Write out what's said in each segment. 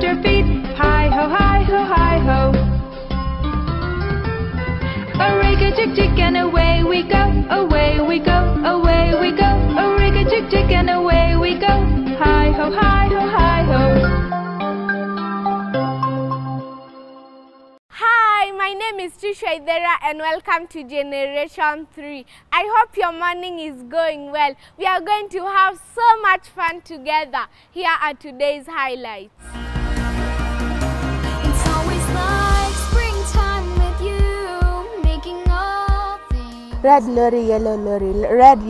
your feet. Hi ho, hi ho, hi ho. A rig-a-jig-jig and away we go, away we go, away we go. A rig-a-jig-jig and away we go. Hi ho, hi ho, hi ho. Hi, my name is Trisha Idera and welcome to Generation 3. I hope your morning is going well. We are going to have so much fun together. Here are today's highlights. It's always like springtime with you, making all things. Red lorry, yellow lorry, red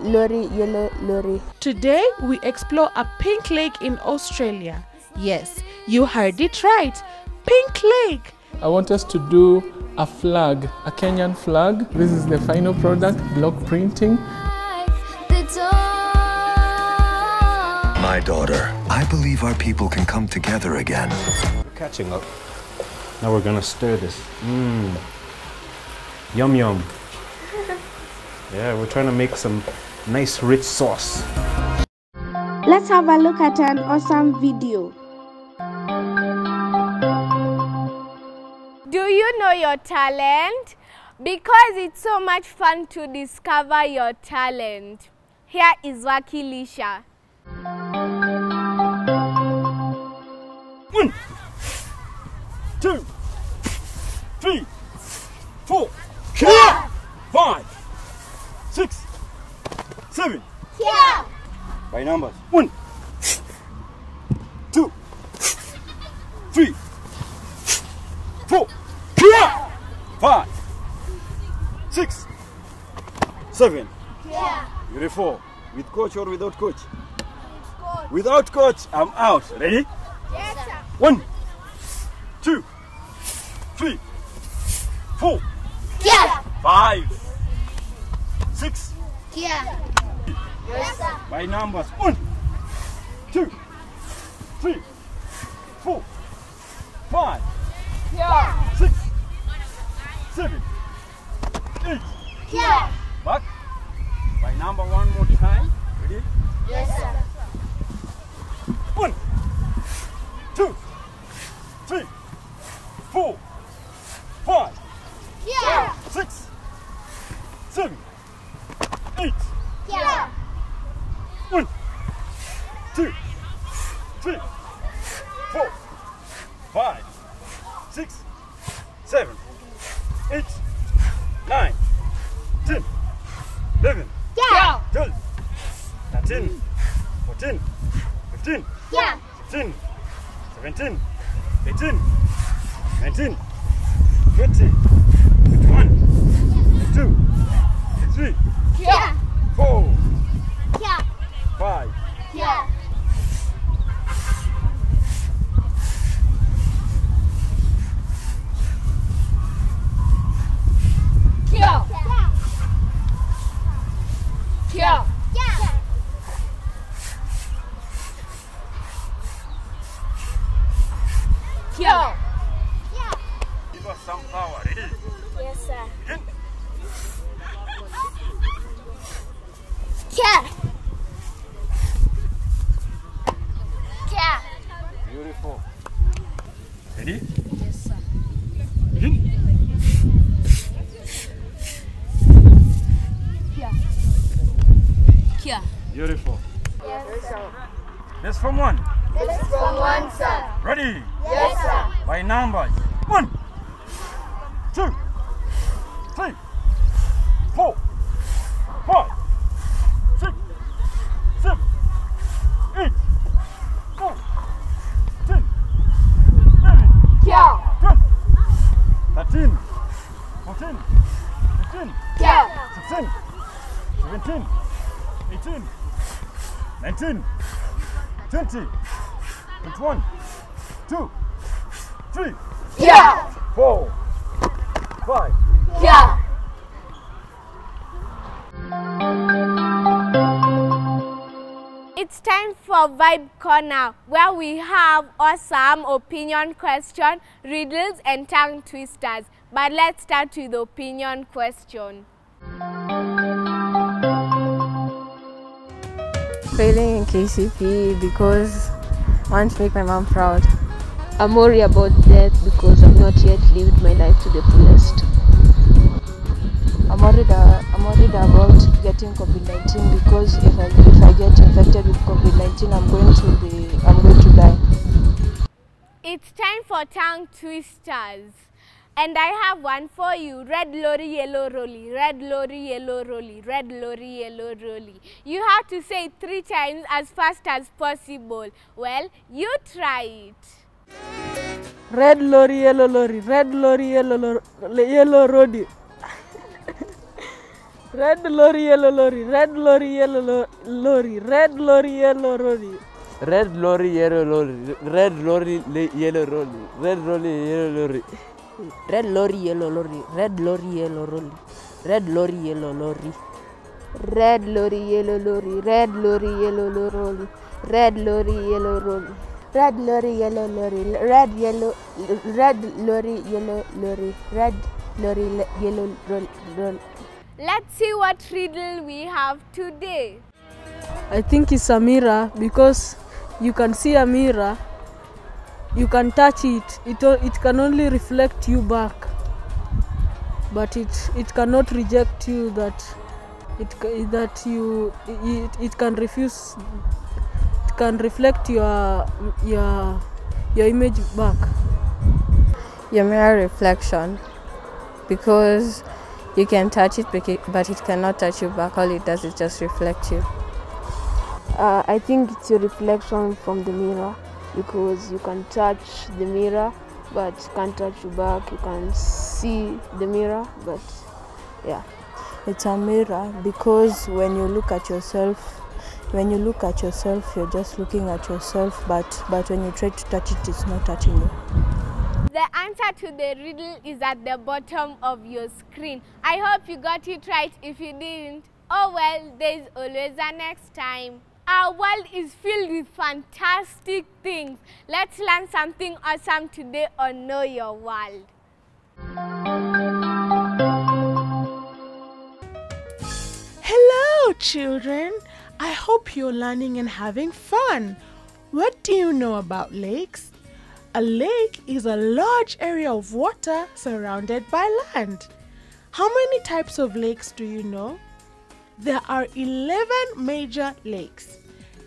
lorry, yellow lorry. Today we explore a pink lake in Australia. Yes, you heard it right. Pink Lake. I want us to do a flag, a Kenyan flag. This is the final product, block printing. My daughter, I believe our people can come together again. We're catching up. Now we're gonna stir this. Yum yum. Yeah, we're trying to make some nice rich sauce. Let's have a look at an awesome video. Do you know your talent? Because it's so much fun to discover your talent. Here is Wakilisha. 1, 2, 3, 4, 5, 6, 7. By numbers. 1, 2, 3, 4, 5, 6, 7. Beautiful. With coach or without coach? Without coach, I'm out. Ready? Yes, sir. 1, 2, 3, 4, 5, 6. Yes, sir. By numbers. 1, 2, 3, 4, 5, 6, 7, 8. Back. By number one more time. Ready? Yes, sir. 1, 2, 3, 4, 5, 6, 7, 8. 1, 2, 3, 4, 5, 6, 7, 8, 9, 10, 11, 12, 13, 14, 15, 16, 17, 18, 19, 20, 21, 22, 23, 4, 5. Give us some power. Ready? Yes, sir. Begin. Beautiful. Ready? Yes, sir. Begin. Beautiful. Let's from one. Let's from one, sir. Ready? Yes, sir. By numbers. 1, 2, 3, 4, 5, 6, 7, 8, 9, 10, 11, 12, 13, 14, 15, 16, 17, 18, 19, 20, 21, 2, 3, 4, 5. It's time for Vibe Corner, where we have awesome opinion question, riddles and tongue twisters. But let's start with the opinion question. Failing in KCPE because I want to make my mom proud. I'm worried about death because I've not yet lived my life to the fullest. I'm worried about getting COVID-19 because if I get infected with COVID-19, I'm going to die. It's time for tongue twisters. And I have one for you. Red lorry, yellow rolly. Red lorry, yellow rolly. Red lorry, yellow rolly. You have to say it 3 times as fast as possible. Well, you try it. Red lorry, yellow lorry. Red lorry, yellow lorry. Red lorry, yellow lorry. Red lorry, yellow lorry. Red lorry, yellow lorry. Red lorry, yellow lorry. Red lorry, yellow lorry. Red lorry, yellow lorry. Red lorry, yellow lorry. Red lorry, yellow lorry. Red lorry, yellow lorry. Red lorry, yellow lorry. Red lorry, yellow lorry. Red lorry, yellow lorry. Red lorry, yellow lorry. Red lorry, yellow lorry. Red lorry, yellow lorry. Let's see what riddle we have today. I think it's a mirror because you can see a mirror. You can touch it. It can only reflect you back, but it cannot reject you. It can refuse. It can reflect your image back. Your mirror reflection, because you can touch it, but it cannot touch you back. All it does is just reflect you. I think it's a reflection from the mirror, because you can touch the mirror, but you can't touch you back. You can see the mirror, but yeah. It's a mirror because when you look at yourself, you're just looking at yourself, but when you try to touch it, it's not touching you. The answer to the riddle is at the bottom of your screen. I hope you got it right. If you didn't, oh well, there's always a next time. Our world is filled with fantastic things. Let's learn something awesome today on Know Your World. Hello, children. I hope you're learning and having fun. What do you know about lakes? A lake is a large area of water surrounded by land. How many types of lakes do you know? There are 11 major lakes: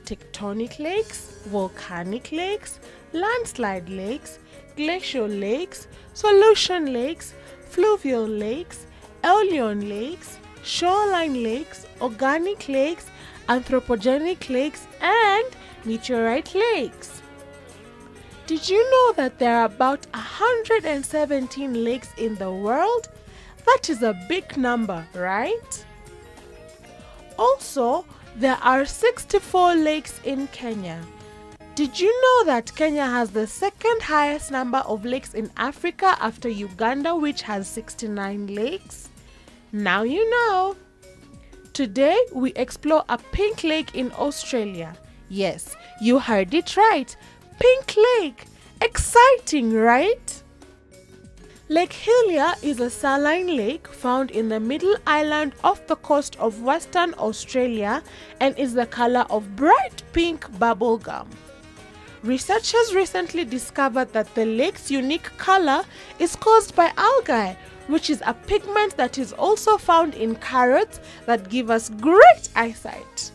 tectonic lakes, volcanic lakes, landslide lakes, glacial lakes, solution lakes, fluvial lakes, alluvial lakes, shoreline lakes, organic lakes, anthropogenic lakes, and meteorite lakes. Did you know that there are about 117 lakes in the world? That is a big number, right? Also, there are 64 lakes in Kenya. Did you know that Kenya has the second highest number of lakes in Africa after Uganda, which has 69 lakes? Now you know. Today, we explore a pink lake in Australia. Yes, you heard it right. Pink Lake. Exciting, right? Lake Hillier is a saline lake found in the middle island off the coast of Western Australia and is the color of bright pink bubblegum. Researchers recently discovered that the lake's unique color is caused by algae, which is a pigment that is also found in carrots that give us great eyesight.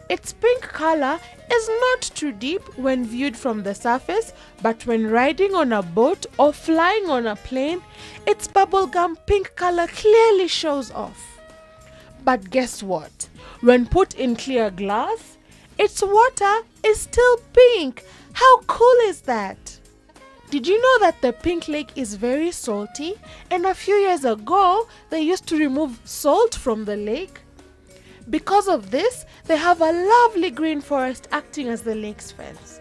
Its pink color is not too deep when viewed from the surface, but when riding on a boat or flying on a plane, its bubblegum pink color clearly shows off. But guess what? When put in clear glass, its water is still pink. How cool is that? Did you know that the Pink Lake is very salty, and a few years ago they used to remove salt from the lake? Because of this, they have a lovely green forest acting as the lake's fence.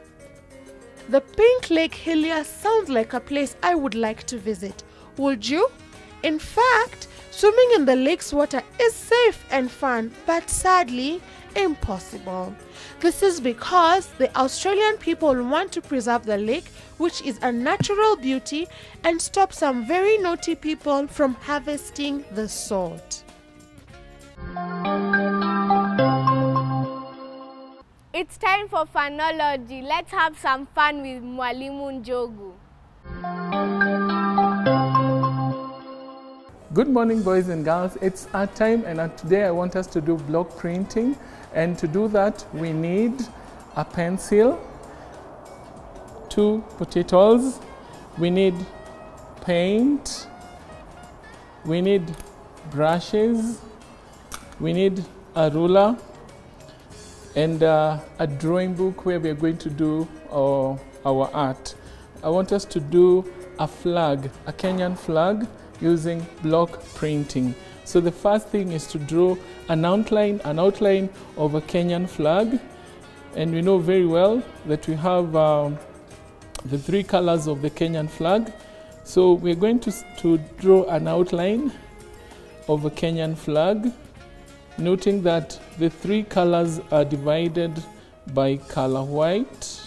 The Pink Lake Hillier sounds like a place I would like to visit. Would you? In fact, swimming in the lake's water is safe and fun, but sadly, impossible. This is because the Australian people want to preserve the lake, which is a natural beauty, and stop some very naughty people from harvesting the salt. It's time for Phonology. Let's have some fun with Mwalimu Njogu. Good morning, boys and girls. It's our time, and today I want us to do block printing. And to do that, we need a pencil, 2 potatoes, we need paint, we need brushes, we need a ruler, and a drawing book where we are going to do our art. I want us to do a flag, a Kenyan flag, using block printing. So the first thing is to draw an outline of a Kenyan flag. And we know very well that we have the 3 colors of the Kenyan flag. So we're going to draw an outline of a Kenyan flag, noting that the 3 colors are divided by color white.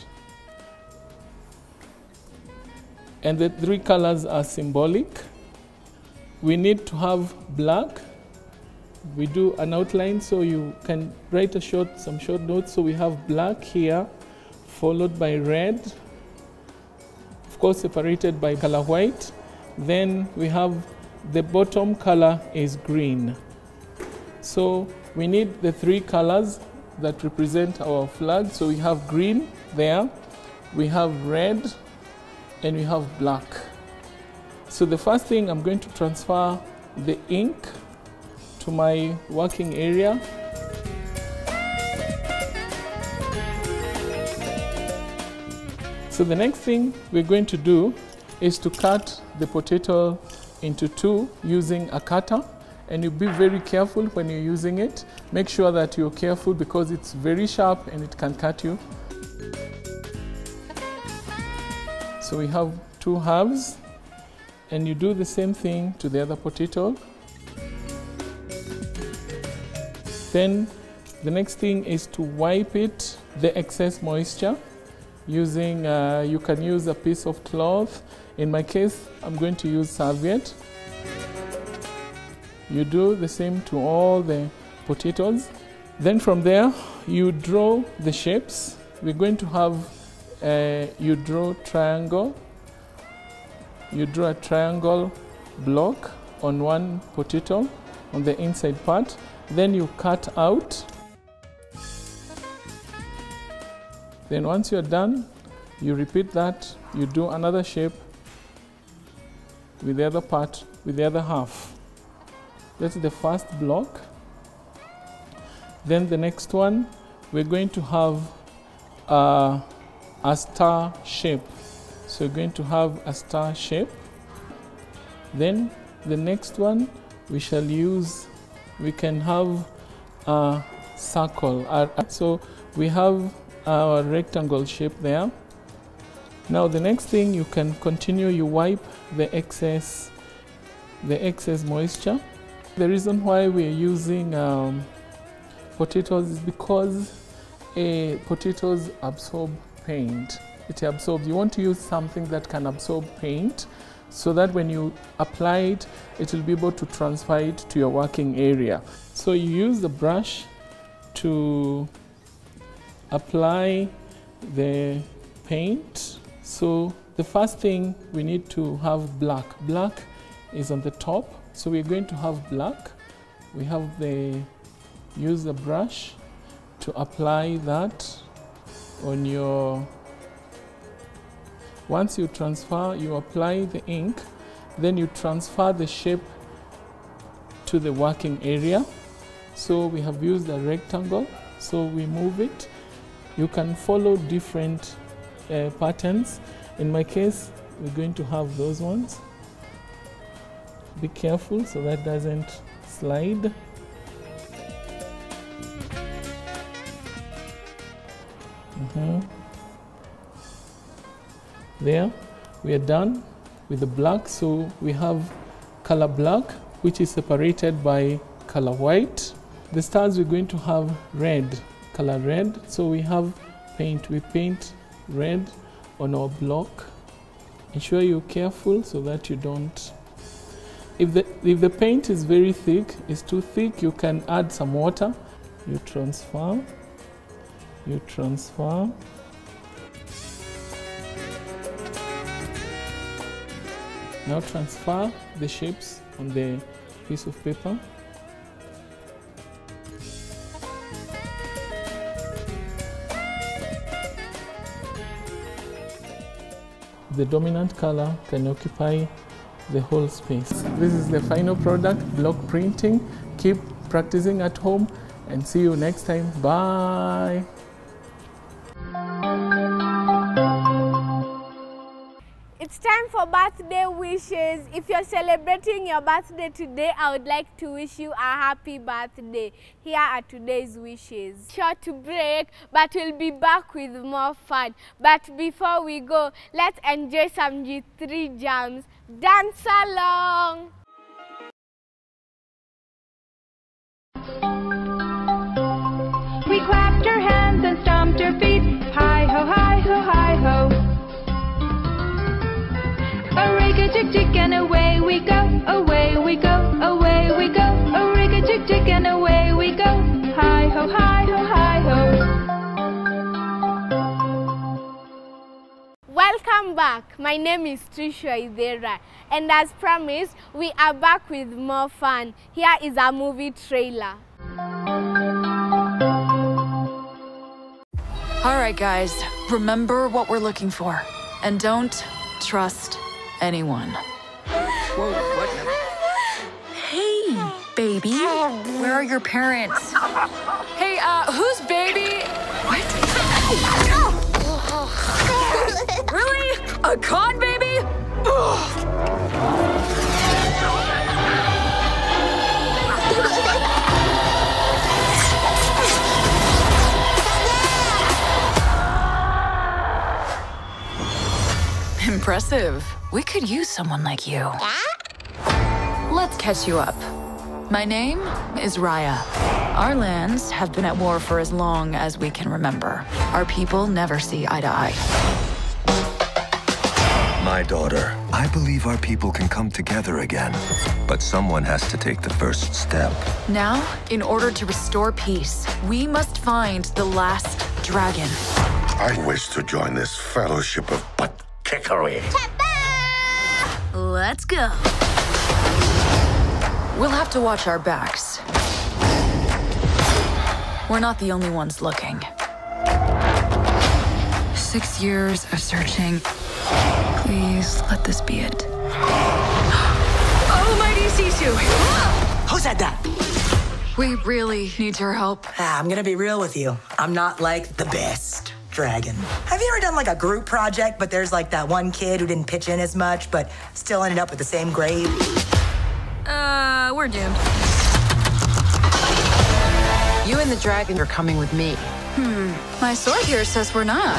And the 3 colors are symbolic. We need to have black. We do an outline so you can write some short notes. So we have black here, followed by red, of course separated by color white. Then we have the bottom color is green. So we need the 3 colors that represent our flag. So we have green there, we have red, and we have black. So the first thing, I'm going to transfer the ink to my working area. So the next thing we're going to do is to cut the potato into 2 using a cutter. And you be very careful when you're using it. Make sure that you're careful because it's very sharp and it can cut you. So we have 2 halves. And you do the same thing to the other potato. Then the next thing is to wipe the excess moisture using, you can use a piece of cloth. In my case, I'm going to use serviette. You do the same to all the potatoes. Then from there, you draw the shapes. We're going to have, you draw triangle. You draw a triangle block on one potato on the inside part. Then you cut out. Then once you're done, you repeat that. You do another shape with the other part, with the other half. That's the first block. Then the next one, we're going to have a star shape. So we're going to have a star shape. Then the next one we shall use, we can have a circle. So we have our rectangle shape there. Now the next thing, you can continue, you wipe the excess moisture. The reason why we are using potatoes is because potatoes absorb paint. It absorbs. You want to use something that can absorb paint so that when you apply it, it will be able to transfer it to your working area. So you use the brush to apply the paint. So the first thing, we need to have black. Black is on the top. So we're going to have black. We have use the brush to apply that on your. Once you transfer, you apply the ink, then you transfer the shape to the working area. So we have used a rectangle, so we move it. You can follow different patterns. In my case, we're going to have those ones. Be careful so that doesn't slide. There, we are done with the black. So we have color black, which is separated by color white. The stars, we're going to have red, color red. So we have paint. We paint red on our block. Ensure you're careful so that you don't. If the paint is very thick, it's too thick, you can add some water. You transfer. You transfer. Now transfer the shapes on the piece of paper. The dominant color can occupy the whole space. This is the final product, block printing. Keep practicing at home and see you next time. Bye. It's time for birthday wishes. If you're celebrating your birthday today, I would like to wish you a happy birthday. Here are today's wishes. Short break, but we'll be back with more fun. But before we go, let's enjoy some G3 jams. Dance along! We clapped our hands and stomped our feet. Hi ho, hi ho, hi ho. A rig-a-tick-tick and away we go, away we go, away we go. A rig-a-tick-tick and away we go. Hi ho, hi ho, hi ho. Welcome back. My name is Trisha Idera, and as promised, we are back with more fun. Here is our movie trailer. Alright guys, remember what we're looking for. And don't trust anyone. Whoa, what? Hey, baby. Where are your parents? Hey, who's baby? What? Really? A con baby? Impressive. We could use someone like you. Let's catch you up. My name is Raya. Our lands have been at war for as long as we can remember. Our people never see eye to eye. My daughter, I believe our people can come together again. But someone has to take the first step. Now, in order to restore peace, we must find the last dragon. I wish to join this fellowship of butt kickery. Let's go. We'll have to watch our backs. We're not the only ones looking. 6 years of searching. Please let this be it. Oh, mighty Sisu! Who said that? We really need your help. I'm gonna be real with you. I'm not like the best dragon. Have you ever done like a group project, but there's like that one kid who didn't pitch in as much, but still ended up with the same grade? We're doomed. You and the dragon are coming with me. My sword here says we're not.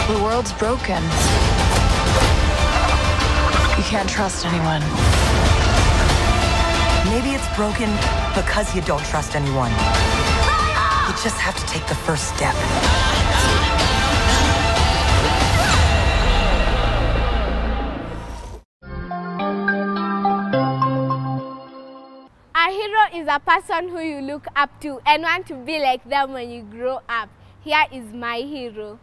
The world's broken. You can't trust anyone. Maybe it's broken because you don't trust anyone. You just have to take the first step. A hero is a person who you look up to and want to be like them when you grow up. Here is my hero.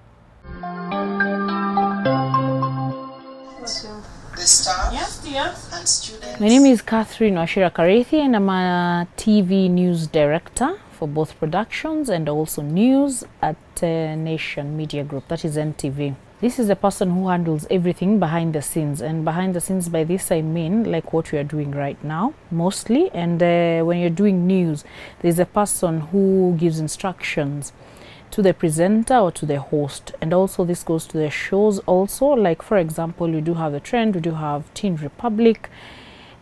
The staff and students. My name is Catherine Washira Karethi, and I'm a TV news director for both productions and also news at Nation Media Group, that is NTV. This is the person who handles everything behind the scenes, and behind the scenes by this I mean like what we are doing right now mostly. And when you're doing news, there's a person who gives instructions to the presenter or to the host, and also this goes to the shows also. Like for example, we do have The Trend, we do have Teen Republic.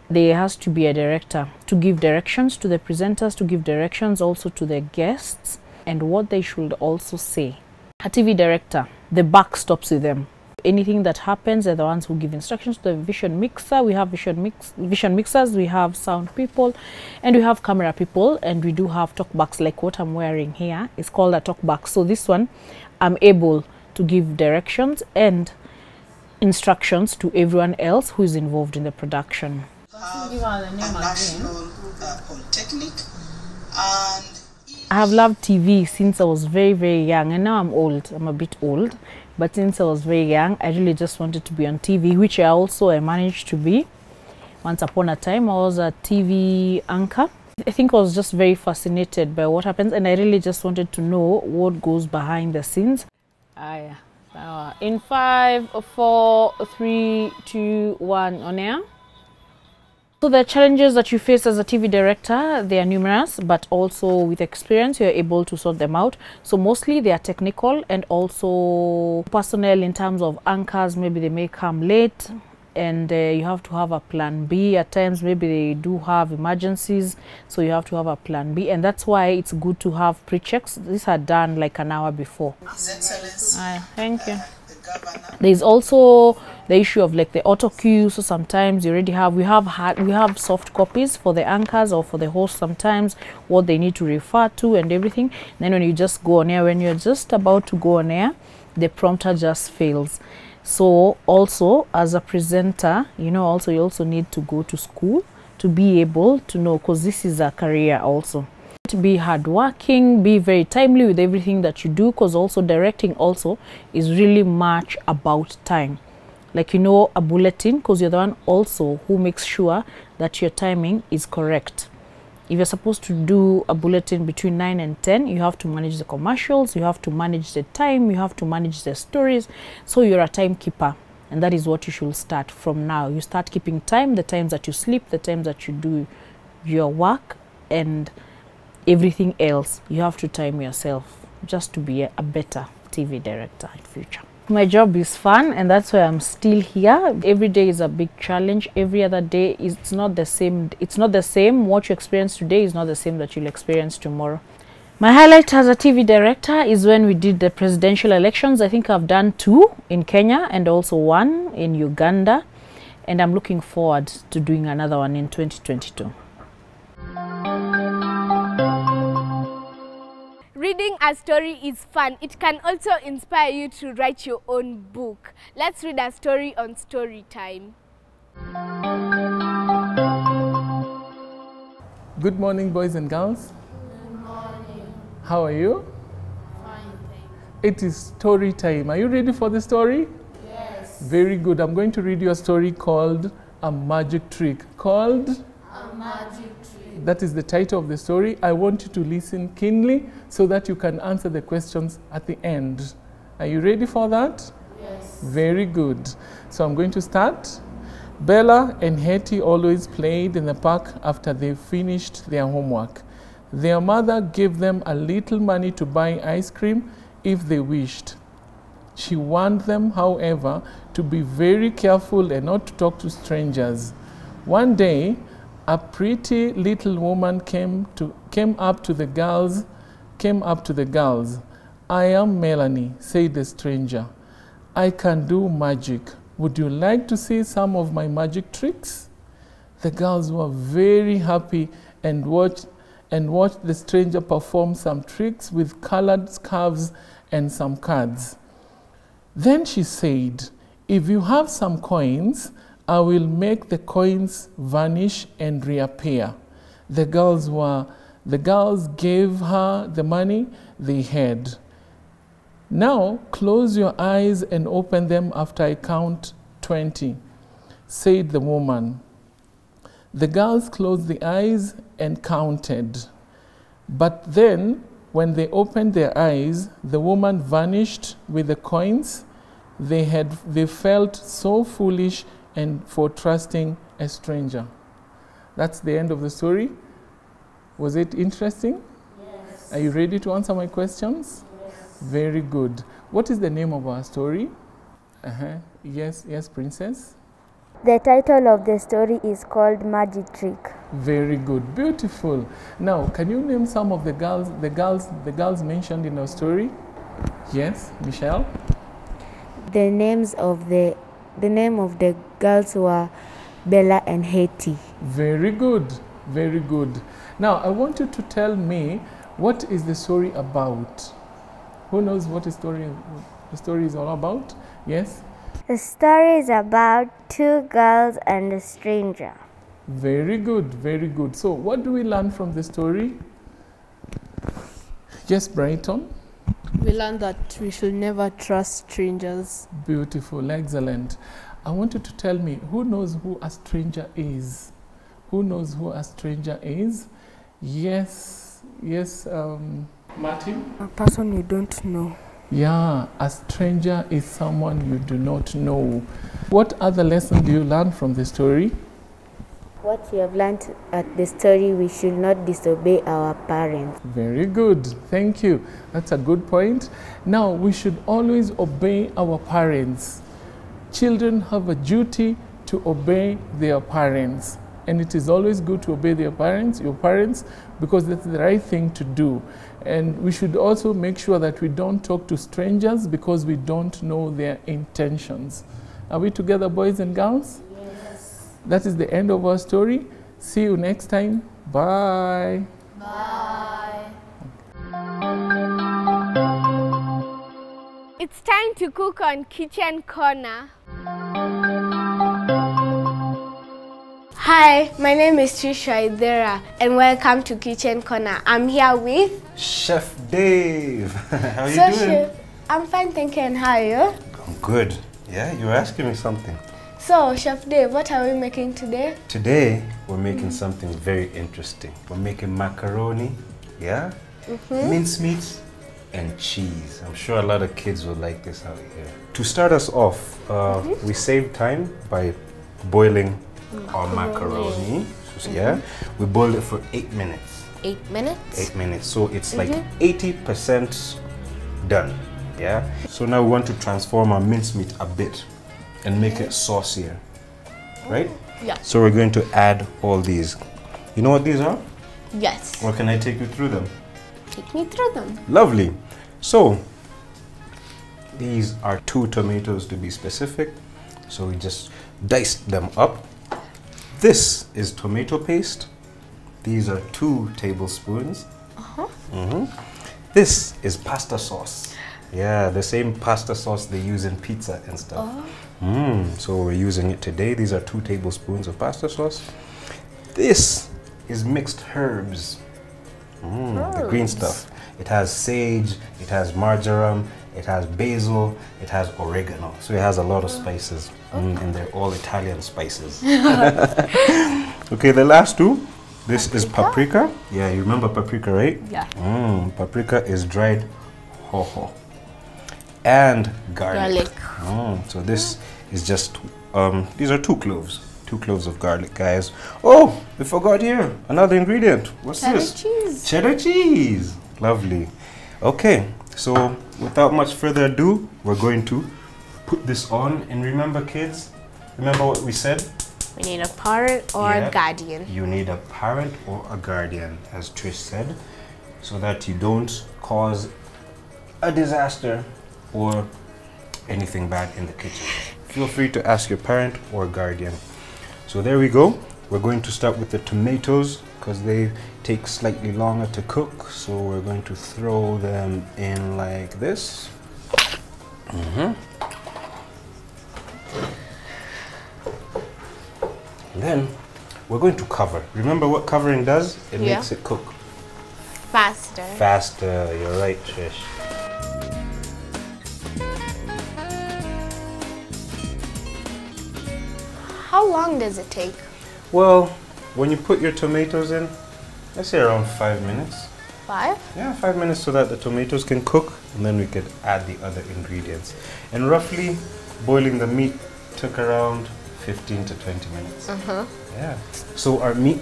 There has to be a director to give directions to the presenters, to give directions also to the guests, and what they should also say. A TV director, the buck stops with them. Anything that happens, they're the ones who give instructions to the vision mixer. We have vision mixers, we have sound people, and we have camera people, and we do have talkbacks like what I'm wearing here. It's called a talkback. So this one, I'm able to give directions, and instructions to everyone else who is involved in the production. A national polytechnic, and I have loved TV since I was very, very young, and now I'm old. I'm a bit old, but since I was very young, I really just wanted to be on TV, which I managed to be. Once upon a time, I was a TV anchor. I think I was just very fascinated by what happens, and I really just wanted to know what goes behind the scenes. In 5, 4, 3, 2, 1, on air. So the challenges that you face as a TV director, they are numerous, but also with experience, you're able to sort them out. So mostly they are technical and also personnel in terms of anchors. Maybe they may come late and you have to have a plan B. At times, maybe they do have emergencies, so you have to have a plan B. And that's why it's good to have pre-checks. These are done like an hour before. His Excellency, thank you. the Governor. There's also the issue of like the auto cue. So sometimes you already have, we have soft copies for the anchors or for the host sometimes, what they need to refer to and everything. And then when you just go on air, when you're just about to go on air, the prompter just fails. So also as a presenter, you also need to go to school to be able to know, because this is a career also. To be hardworking, be very timely with everything that you do, because also directing also is really much about time. Like, a bulletin, because you're the one also who makes sure that your timing is correct. If you're supposed to do a bulletin between 9 and 10, you have to manage the commercials, you have to manage the time, you have to manage the stories. So you're a timekeeper, and that is what you should start from now. You start keeping time, the times that you sleep, the times that you do your work, and everything else. You have to time yourself just to be a better TV director in future. My job is fun, and that's why I'm still here. Every day is a big challenge. Every other day it's not the same. It's not the same. What you experience today is not the same that you'll experience tomorrow. My highlight as a TV director is when we did the presidential elections. I think I've done 2 in Kenya and also 1 in Uganda, and I'm looking forward to doing another one in 2022. Reading a story is fun. It can also inspire you to write your own book. Let's read a story on Story Time. Good morning, boys and girls. Good morning. How are you? Fine, thanks. It is story time. Are you ready for the story? Yes. Very good. I'm going to read you a story called A Magic Trick. Called? A Magic Trick. That is the title of the story. I want you to listen keenly so that you can answer the questions at the end. Are you ready for that? Yes. Very good. So I'm going to start. Bella and Hetty always played in the park after they finished their homework. Their mother gave them a little money to buy ice cream if they wished. She warned them, however, to be very careful and not to talk to strangers. One day, a pretty little woman came up to the girls. I am Melanie, said the stranger. I can do magic. Would you like to see some of my magic tricks? The girls were very happy and watched the stranger perform some tricks with colored scarves and some cards. Then she said, if you have some coins, I will make the coins vanish and reappear. The girls gave her the money they had. Now close your eyes and open them after I count 20, said the woman. The girls closed their eyes and counted. But then, when they opened their eyes, the woman vanished with the coins. They felt so foolish and for trusting a stranger. That's the end of the story. Was it interesting? Yes. Are you ready to answer my questions? Yes. Very good. What is the name of our story? Yes, Princess? The title of the story is called Magic Trick. Very good. Beautiful. Now, can you name some of the girls mentioned in our story? Yes, Michelle? The name of the girls were Bella and Hetty. Very good. Very good. Now, I want you to tell me, what is the story about? Who knows what the story is all about? Yes? The story is about two girls and a stranger. Very good, very good. So what do we learn from the story? Yes, Brighton? We learned that we should never trust strangers. Beautiful, excellent. I want you to tell me, who knows who a stranger is? Who knows who a stranger is? Yes, yes, Martin? A person you don't know. Yeah, a stranger is someone you do not know. What other lesson do you learn from the story? What we have learned at the story, we should not disobey our parents. Very good, thank you. That's a good point. Now, we should always obey our parents. Children have a duty to obey their parents. And it is always good to obey your parents, because that's the right thing to do. And we should also make sure that we don't talk to strangers because we don't know their intentions. Are we together, boys and girls? Yes. That is the end of our story. See you next time. Bye. Bye. It's time to cook on Kitchen Corner. Hi, my name is Trisha Idera and welcome to Kitchen Corner. I'm here with Chef Dave. How are you doing? Chef, I'm fine, thank you. And how are you? I'm good. Yeah, you were asking me something. So, Chef Dave, what are we making today? Today, we're making something very interesting. We're making macaroni, yeah? Mincemeat and cheese. I'm sure a lot of kids will like this out here. To start us off, we save time by boiling our macaroni. Yeah, we boiled it for 8 minutes. 8 minutes? 8 minutes. So it's like 80% done. Yeah. So now we want to transform our mincemeat a bit and make it saucier. Right? Yeah. So we're going to add all these. You know what these are? Yes. Or can I take you through them? Take me through them. Lovely. So these are 2 tomatoes to be specific. So we just diced them up. This is tomato paste. These are 2 tablespoons. This is pasta sauce. Yeah, the same pasta sauce they use in pizza and stuff. So we're using it today. These are 2 tablespoons of pasta sauce. This is mixed herbs. The green stuff. It has sage, it has marjoram, it has basil, it has oregano. So it has a lot of spices. And they're all Italian spices. Okay, the last 2. This is paprika. Yeah, you remember paprika, right? Yeah. Paprika is dried hoho. And garlic. So this is just, these are 2 cloves. 2 cloves of garlic, guys. Oh, we forgot here. Another ingredient. What's this? Cheddar cheese. Cheddar cheese. Lovely. Okay, so without much further ado, we're going to put this on. And remember, kids, remember what we said? We need a parent or a guardian. You need a parent or a guardian, as Trish said, so that you don't cause a disaster or anything bad in the kitchen. Feel free to ask your parent or guardian. So there we go. We're going to start with the tomatoes because they take slightly longer to cook. So we're going to throw them in like this. Then we're going to cover. Remember what covering does? It makes it cook faster. Faster, you're right, Trish. How long does it take? Well, when you put your tomatoes in, let's say around 5 minutes. 5? Yeah, 5 minutes so that the tomatoes can cook, and then we could add the other ingredients. And roughly, boiling the meat took around 15 to 20 minutes. Yeah. So our meat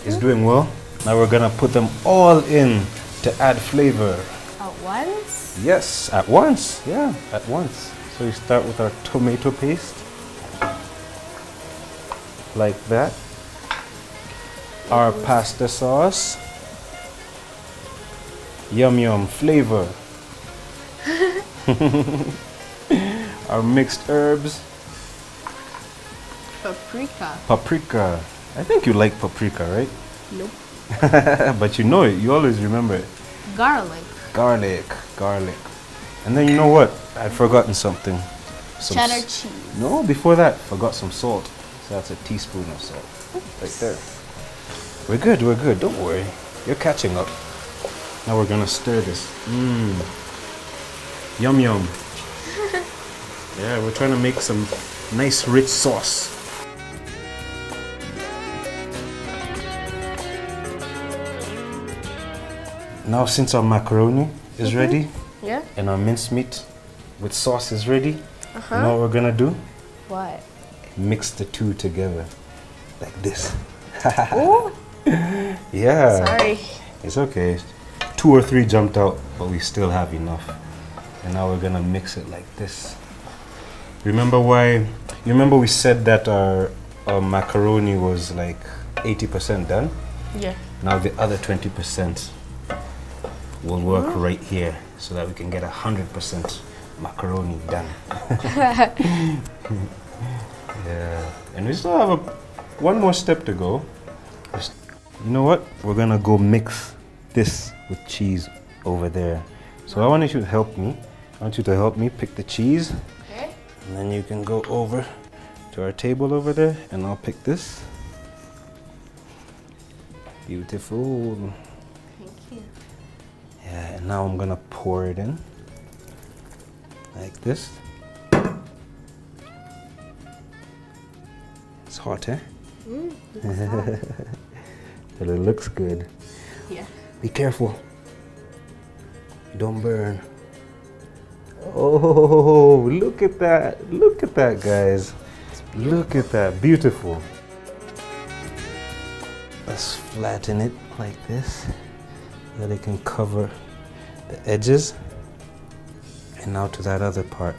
is doing well. Now we're gonna put them all in to add flavor. At once? Yes, at once. Yeah, at once. So we start with our tomato paste. Like that. Our pasta sauce. Yum yum flavor. Our mixed herbs. Paprika. Paprika. I think you like paprika, right? Nope. But you know it. You always remember it. Garlic. Garlic. Garlic. And then you know what? I'd forgotten something. some cheddar cheese. No, before that, forgot some salt. So that's a teaspoon of salt. Oops. Right there. We're good, we're good. Don't worry. You're catching up. Now we're gonna stir this. Mmm. Yum yum. Yeah, we're trying to make some nice rich sauce. Now since our macaroni is ready, yeah, and our mincemeat with sauce is ready, you know what we're gonna do? What? Mix the two together like this. Ooh. Yeah. Sorry. It's okay. 2 or 3 jumped out, but we still have enough. And now we're gonna mix it like this. Remember why? You remember we said that our macaroni was like 80% done? Yeah. Now the other 20% will work right here so that we can get 100% macaroni done. Yeah. And we still have one more step to go. You know what? We're gonna go mix this with cheese over there. So I want you to help me. I want you to help me pick the cheese. Okay. And then you can go over to our table over there and I'll pick this. Beautiful. Thank you. Yeah, and now I'm gonna pour it in like this. It's hot, eh? It's hot. But it looks good. Yeah. Be careful. You don't burn. Oh, look at that. Look at that, guys. Look at that. Beautiful. Let's flatten it like this so that it can cover the edges. And now to that other part.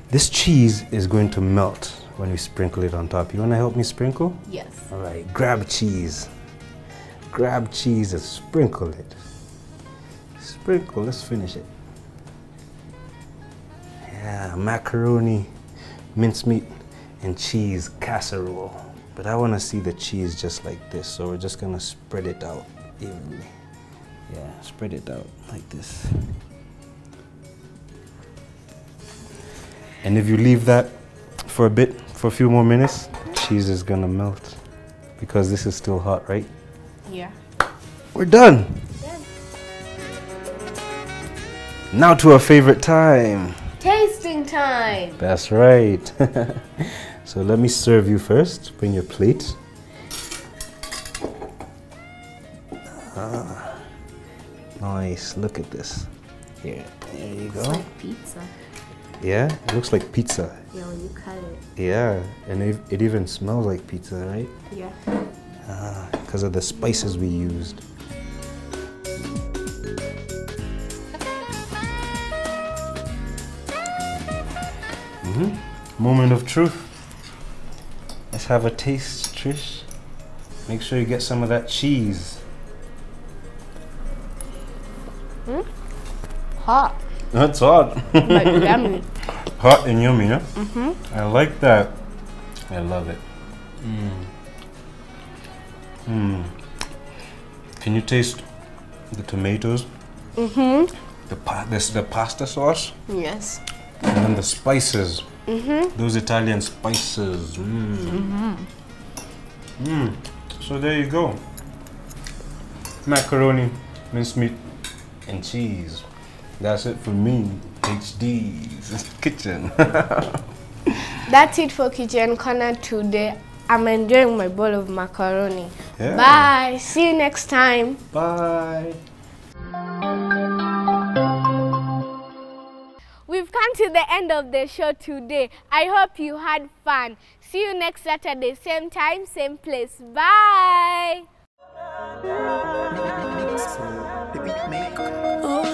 This cheese is going to melt when we sprinkle it on top. You want to help me sprinkle? Yes. All right, grab cheese. Grab cheese and sprinkle it. Sprinkle, let's finish it. Yeah, macaroni, mincemeat, and cheese casserole. But I want to see the cheese just like this, so we're just gonna spread it out evenly. Yeah, spread it out like this. And if you leave that for a bit, for a few more minutes, cheese is gonna melt because this is still hot, right? Yeah. We're done. Now to our favorite time. Tasting time. That's right. So let me serve you first. Bring your plate. Ah, nice. Look at this. Here, there you go. It's like pizza. Yeah, it looks like pizza. Yeah, when you cut it. Yeah, and it even smells like pizza, right? Yeah. Because of the spices we used. Moment of truth. Let's have a taste, Trish. Make sure you get some of that cheese. Hot. That's hot. But yummy. Hot and yummy, yeah? Mm-hmm. I like that. I love it. Can you taste the tomatoes? Mm-hmm. The pasta sauce? Yes. And then the spices. Mm-hmm. Those Italian spices. So there you go. Macaroni, mincemeat, and cheese. That's it for me. HD's kitchen. That's it for Kitchen Corner today. I'm enjoying my bowl of macaroni. Yeah. Bye. See you next time. Bye. We've come to the end of the show today. I hope you had fun. See you next Saturday, same time, same place. Bye. Oh.